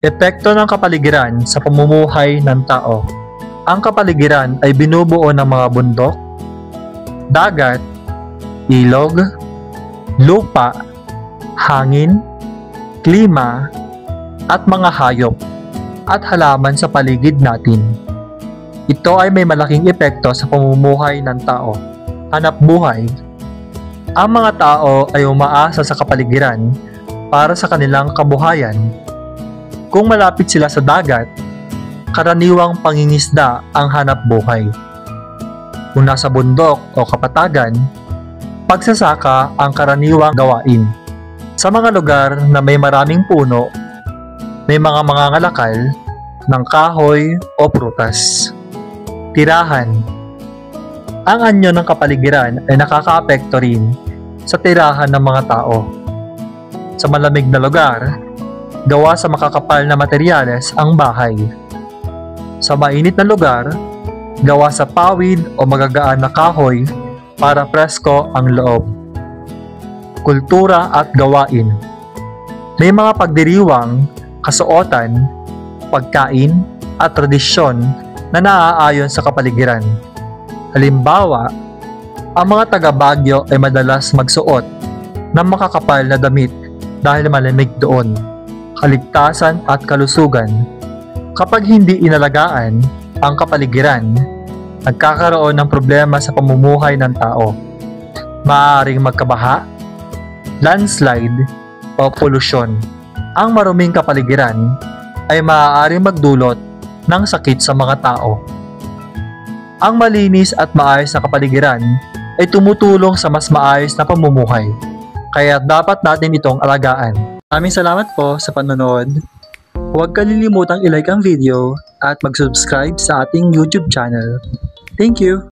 Epekto ng kapaligiran sa pamumuhay ng tao. Ang kapaligiran ay binubuo ng mga bundok, dagat, ilog, lupa, hangin, klima, at mga hayop at halaman sa paligid natin. Ito ay may malaking epekto sa pamumuhay ng tao. Hanap buhay. Ang mga tao ay umaasa sa kapaligiran para sa kanilang kabuhayan. Kung malapit sila sa dagat, karaniwang pangingisda ang hanap buhay. Kung nasa bundok o kapatagan, pagsasaka ang karaniwang gawain. Sa mga lugar na may maraming puno, may mga mangangalakal ng kahoy o prutas. Tirahan. Ang anyo ng kapaligiran ay nakakaapekto rin sa tirahan ng mga tao. Sa malamig na lugar, gawa sa makakapal na materyales ang bahay. Sa mainit na lugar, gawa sa pawid o magagaan na kahoy para presko ang loob. Kultura at gawain. May mga pagdiriwang, kasuotan, pagkain at tradisyon na naaayon sa kapaligiran. Halimbawa, ang mga taga-Baguio ay madalas magsuot ng makakapal na damit dahil malamig doon. Kaligtasan at kalusugan. Kapag hindi inalagaan ang kapaligiran, nagkakaroon ng problema sa pamumuhay ng tao. Maaaring magkabaha, landslide, o polusyon. Ang maruming kapaligiran ay maaaring magdulot ng sakit sa mga tao. Ang malinis at maayos na kapaligiran ay tumutulong sa mas maayos na pamumuhay, kaya dapat natin itong alagaan. Maraming salamat po sa panonood. Huwag kalilimutang i-like ang video at mag-subscribe sa ating YouTube channel. Thank you!